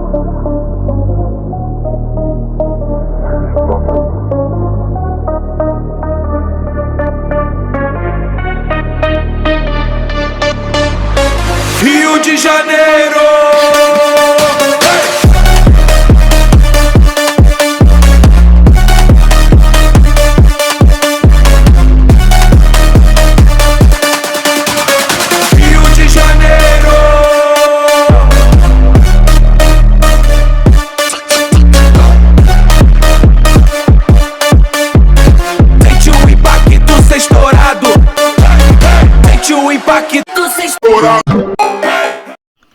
Rio de Janeiro. Rio de Janeiro. Sente o impacto ser estourado. Sente o impacto ser estourado.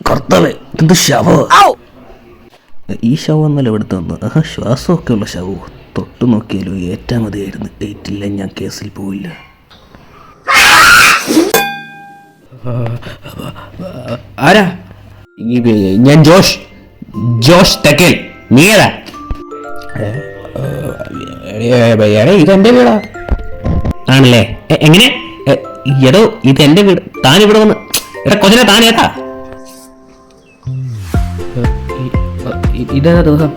കർത്താവേ, എന്ത് ശവോ! ഈ ശവം എന്നല്ല ഇവിടുത്തെ വന്ന് ശ്വാസമൊക്കെ ഉള്ള ശവോ. തൊട്ടു നോക്കിയാലോ ഏറ്റാ മതിയായിരുന്നു. ഏറ്റില്ല ഞാൻ കേസിൽ പോയില്ല. ആരാ? ഞാൻ ജോഷ് തെക്കൽ. നീ ഏതാ? ഇതെന്റെ വീടാ. ആണല്ലേ? എങ്ങനെ? എടോ, ഇതെന്റെ വീട്. താൻ ഇവിടെ വന്ന് കൊച്ചിനെ താൻ ഏതാ? ഇതേതാ ദിവസം?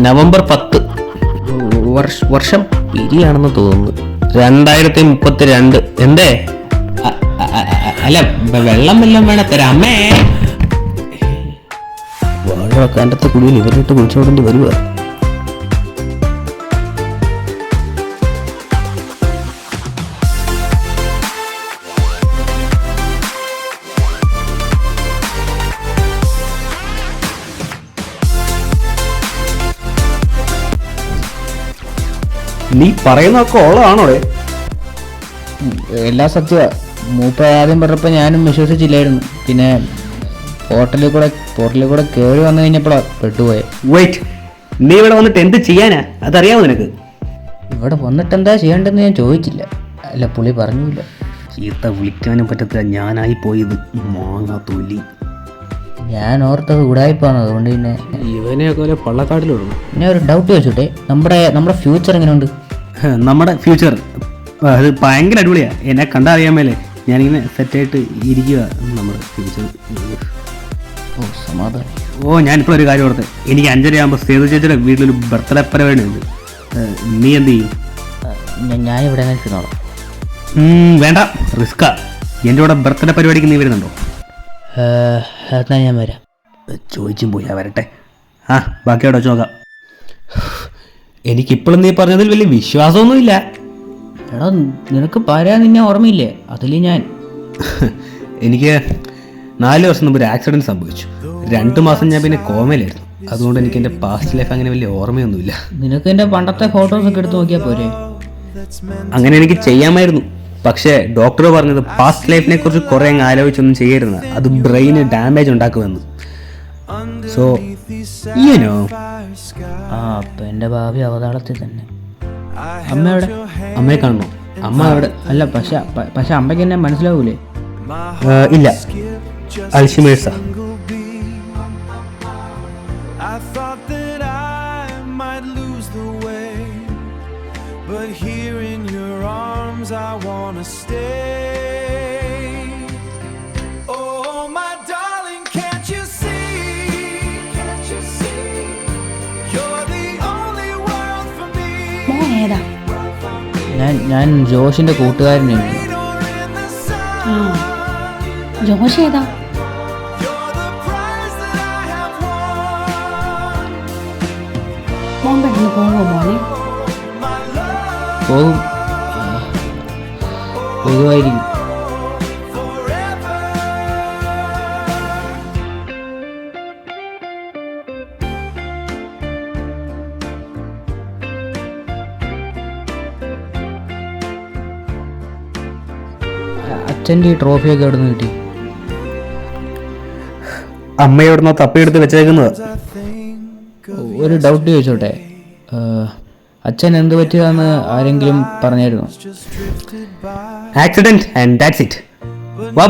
നവംബർ 10. വർഷം ഇരിയാണെന്ന് തോന്നുന്നു. 2032. എന്തേ? അല്ല, വെള്ളം വേണം തരാം അമ്മേ. വാഴക്കാൻ്റെ കുടിയിൽ ഇവരിട്ട് കുളിച്ചോടേണ്ടി വരുക. നീ പറയുന്നൊക്കെ ഓളാണോടെ? എല്ലാ സത്യ. മൂപ്പ ആദ്യം പറഞ്ഞപ്പോൾ ഞാനും വിശ്വസിച്ചില്ലായിരുന്നു. പിന്നെ പോർട്ടലിൽ കൂടെ കയറി വന്നു കഴിഞ്ഞപ്പോഴാണ് പെട്ടുപോയെ. വെയിറ്റ്, നീ ഇവിടെ വന്നിട്ട് എന്ത് ചെയ്യാനാ? അതറിയാമോ നിനക്ക്? ഇവിടെ വന്നിട്ട് എന്താ ചെയ്യേണ്ടതെന്ന് ഞാൻ ചോദിച്ചില്ല. അല്ല, പുള്ളി പറഞ്ഞില്ല. ചീത്ത വിളിക്കാനും പറ്റത്തില്ല. ഞാനായി പോയത് മാങ്ങ തൊലി. ഞാൻ ഓർത്തത് ഉടായിപ്പാണ്. അതുകൊണ്ട് പിന്നെ ഇവനെയൊക്കെ പള്ളക്കാട്ടിലിടുന്നു. പിന്നെ ഒരു ഡൗട്ട് ചോദിച്ചോട്ടെ, നമ്മുടെ ഫ്യൂച്ചർ എങ്ങനെയുണ്ട്? നമ്മുടെ ഫ്യൂച്ചർ അത് ഭയങ്കര അടിപൊളിയാണ്. എന്നെ കണ്ടറിയാൻ മേലെ ഞാനിങ്ങനെ സെറ്റായിട്ട് ഇരിക്കുക. നമ്മുടെ ഫ്യൂച്ചർ സമാധാനം. ഞാനിപ്പോൾ ഒരു കാര്യം ഓർത്ത്. എനിക്ക് 5:30 ആകുമ്പോൾ സേതു ചേച്ചിയുടെ വീട്ടിലൊരു ബർത്ത്ഡേ പരിപാടി ഉണ്ട്. നീ എന്ത് ചെയ്യും? ഞാനിവിടെ നിൽക്കുന്നോളാം. വേണ്ട, റിസ്ക്കാ. എൻ്റെ കൂടെ ബർത്ത്ഡേ പരിപാടിക്ക് നീ വരുന്നുണ്ടോ? എന്നാ ഞാൻ വരാം. ചോദിച്ചും പോയാ വരട്ടെ. ബാക്കി അവിടെ വെച്ച് നോക്കാം. എനിക്കിപ്പോഴും നീ പറഞ്ഞതിൽ വലിയ വിശ്വാസമൊന്നുമില്ല. എടാ, നിനക്ക് പറയാൻ നിന്നെ ഓർമ്മയില്ലേ? അതിൽ ഞാൻ എനിക്ക് 4 വർഷം മുമ്പ് ഒരു ആക്സിഡൻറ്റ് സംഭവിച്ചു. 2 മാസം ഞാൻ പിന്നെ കോമയിലായിരുന്നു. അതുകൊണ്ട് എനിക്ക് എൻ്റെ പാസ്റ്റ് ലൈഫ് അങ്ങനെ വലിയ ഓർമ്മയൊന്നുമില്ല. നിനക്ക് എൻ്റെ പണ്ടത്തെ ഫോട്ടോസൊക്കെ എടുത്ത് നോക്കിയാൽ പോരെ? അങ്ങനെ എനിക്ക് ചെയ്യാമായിരുന്നു. പക്ഷേ ഡോക്ടർ പറഞ്ഞത് പാസ്റ്റ് ലൈഫിനെ കുറിച്ച് കുറേ അങ്ങ് ആലോചിച്ചൊന്നും ചെയ്യരുത്. അത് ബ്രെയിന് ഡാമേജ് ഉണ്ടാക്കുമെന്ന്. So you know. അപ്പം എൻ്റെ ഭാവി അവതാളത്തിൽ തന്നെ. അമ്മയുടെ അമ്മയെ കാണണോ? അമ്മ അവിടെ അല്ല. പക്ഷെ അമ്മയ്ക്ക് എന്നെ മനസ്സിലാവൂലേ? ഇല്ല, അൽഷിമേഴ്സാ. But here in your arms I wanna stay. Oh my darling, can't you see? You're the only world for me. മോനേതാ? ഞാൻ ജോഷിന്റെ കൂട്ടുകാരനാണ്. ജോഷ് ഏതാ? മോൻ പെട്ടെന്ന് പോവോ മോനെ? പോകുമായിരിക്കും. അച്ഛൻ്റെ ഈ ട്രോഫിയൊക്കെ എവിടെ നിന്ന് കിട്ടി? അമ്മയോടൊന്നോ തപ്പിയെടുത്ത് വെച്ചേക്കുന്നത്. ഒരു ഡൗട്ട് ചോദിച്ചോട്ടെ, അച്ഛൻ എന്ത് പറ്റിയതാന്ന് ആരെങ്കിലും പറഞ്ഞായിരുന്നു? Accident and that's it. വാ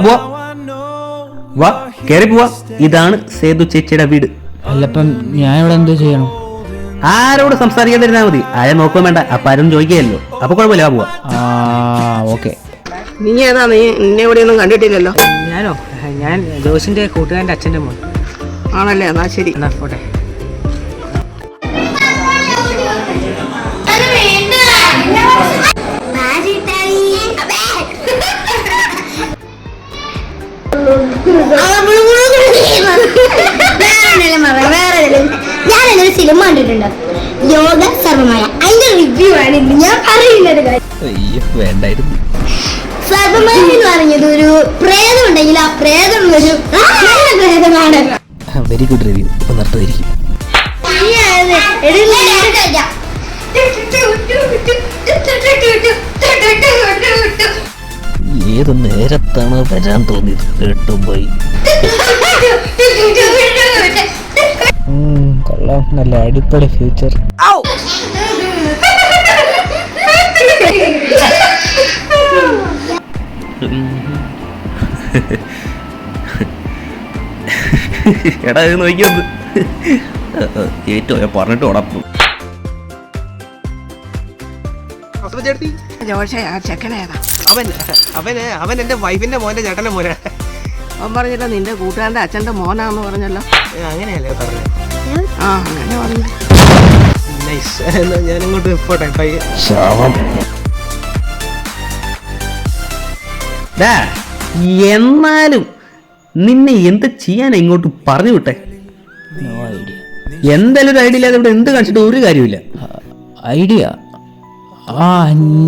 കേറി പോവാ. ഇതാണ് സേതു ചേച്ചിയുടെ വീട്. അല്ലപ്പം ഞാൻ ഇവിടെ എന്ത് ചെയ്യണം? ആരോട് സംസാരിക്കാതിരുന്നാ മതി. ആരെ നോക്കുകയും വേണ്ട. അപ്പൊ ആരും ചോദിക്കുകയല്ലോ. അപ്പൊ കുഴപ്പമില്ല, പോവാ. ഓക്കെ. നീ ഏതാ? നിന്നെ ഇവിടെ ഒന്നും കണ്ടിട്ടില്ലല്ലോ. ഞാനോ? ഞാൻ ജോഷിന്റെ കൂട്ടുകാരൻ്റെ അച്ഛൻ്റെ മോൻ. ആണല്ലേ, എന്നാ ശരി, എന്നാ പോട്ടെ. ഞാനൊരു സിനിമ കണ്ടിട്ടുണ്ട്, യോഗ സർവമായ. അതിന്റെ റിവ്യൂ ആണ് ഇന്ന് ഞാൻ പറയുന്നത്. വേണ്ടായിരുന്നു. സർവമായ എന്ന് പറഞ്ഞത് ഒരു പ്രേതം ഉണ്ടെങ്കിൽ ആ പ്രേതം ഒരു പ്രേതമാണ്. Very good review. ഇപ്പൊ നിർത്തുമായിരിക്കും. ഏത് നേരത്താണ് വരാൻ തോന്നിയത്? കേട്ടും പോയി. കൊള്ളാം, നല്ല അടിപൊളി ഫ്യൂച്ചർ. എടാ ഇത് നോക്കിയൊന്ന് ഏറ്റവും പറഞ്ഞിട്ട് ഉടപ്പും. ജോഷേ, ആ ചെക്കനേതാ? അവൻ എന്റെ വൈഫിന്റെ മോന്റെ ചേട്ടന്റെ മോനെ. അവൻ പറഞ്ഞല്ലോ നിന്റെ കൂട്ടുകാരന്റെ അച്ഛന്റെ മോനാന്ന് പറഞ്ഞല്ലോ. അങ്ങനെയല്ലേ പറഞ്ഞത്? ആ, അങ്ങനെ പറഞ്ഞു. ഞാൻ ഇങ്ങോട്ട് പോട്ടെ. ശാപം. എന്നാലും നിന്നെ എന്ത് ചെയ്യാനാ ഇങ്ങോട്ട് പറഞ്ഞു വിട്ടെ? എന്തായാലും ഒരു ഐഡിയ ഇല്ലാതെ ഇവിടെ എന്ത് കാണിച്ചിട്ട് ഒരു കാര്യമില്ല. ഐഡിയ? ആ,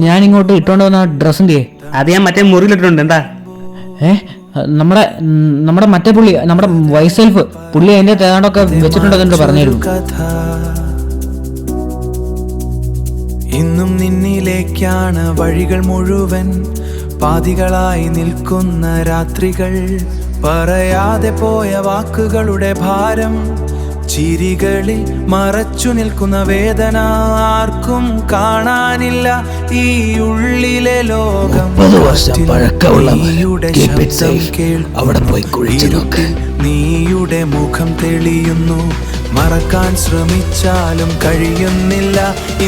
ഞാനിങ്ങോട്ട് ഇട്ടോണ്ട് വന്ന ഡ്രസ്സിൻ്റെ അത് ഞാൻ മറ്റേ മുറിയിലിട്ടുണ്ട്. എന്താ? നമ്മുടെ മറ്റേ പുള്ളി, നമ്മുടെ വൈസ് സെൽഫ് പുള്ളി അതിന്റെ തേണ്ടൊക്കെ വെച്ചിട്ടുണ്ടെന്ന് പറഞ്ഞിരുന്നു. ഇന്നും നിന്നിലേക്കാണ് വഴികൾ മുഴുവൻ, പാതികളായി നിൽക്കുന്ന രാത്രികൾ, പറയാതെ പോയ വാക്കുകളുടെ ഭാരം, ചിരികളിൽ മറച്ചു നിൽക്കുന്ന വേദന ആർക്കും കാണാനില്ല ഈ ഉള്ളിലെ ലോകം. 30 വർഷം പഴക്കമുള്ള നീയുടെ മുഖം തെളിയുന്നു, മറക്കാൻ ശ്രമിച്ചാലും കഴിയുന്നില്ല.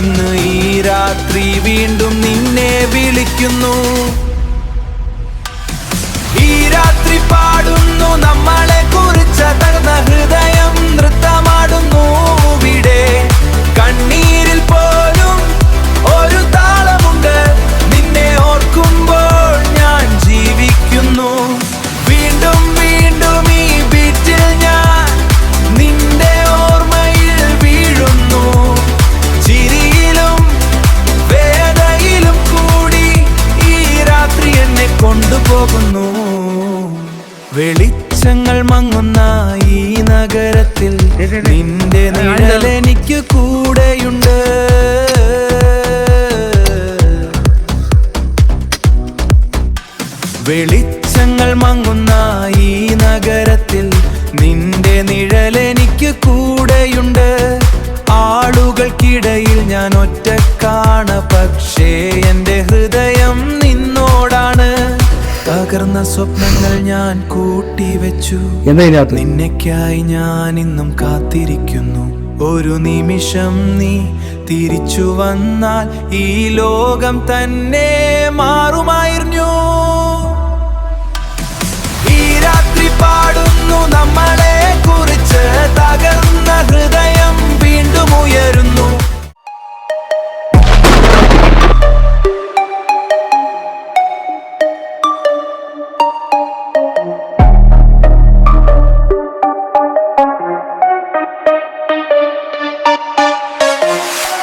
ഇന്ന് ഈ രാത്രി വീണ്ടും നിന്നെ വിളിക്കുന്നു. ഈ രാത്രി പാടുന്നു നമ്മളെ കുറിച്ച്, തകർന്ന ഹൃദയം നൃത്തമാടുന്നു ഇവിടെ. കണ്ണീരിൽ പോലും ഒരു താളമുണ്ട്, നിന്നെ ഓർക്കുമ്പോൾ ഞാൻ ജീവിക്കുന്നു. വീണ്ടും വീണ്ടും ഈ ബീറ്റിൽ ഞാൻ നിന്റെ ഓർമ്മയിൽ വീഴുന്നു. ചിരിയിലും വേദയിലും കൂടി ഈ രാത്രി എന്നെ കൊണ്ടുപോകുന്നു. വെളിച്ചങ്ങൾ മങ്ങുന്ന ഈ നഗരത്തിൽ നിന്റെ നിഴൽ എനിക്ക് കൂടെയുണ്ട്. വെളിച്ചങ്ങൾ മങ്ങുന്ന ഈ നഗരത്തിൽ നിന്റെ നിഴൽ എനിക്ക് കൂടെയുണ്ട്. ആളുകൾക്കിടയിൽ ഞാൻ ഒറ്റക്കാണ്, പക്ഷേ എൻ്റെ ഹൃദയം നിന്നോടാണ്. തകർന്ന സ്വപ്നങ്ങൾ ഞാൻ കൂട്ടിവെച്ചു, നിന്നെക്കായി ഞാൻ ഇന്നും കാത്തിരിക്കുന്നു. ഒരു നിമിഷം നീ തിരിച്ചു വന്നാൽ ഈ ലോകം തന്നെ മാറുമായിരുന്നു. ഈ രാത്രി പാടുന്നു നമ്മളെ കുറിച്ച്, തകർന്ന ഹൃദയം വീണ്ടും ഉയരുന്നു.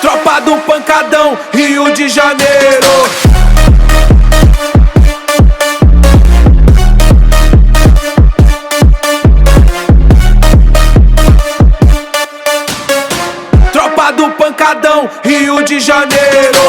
Tropa do Pancadão, Rio de Janeiro. Tropa do Pancadão, Rio de Janeiro.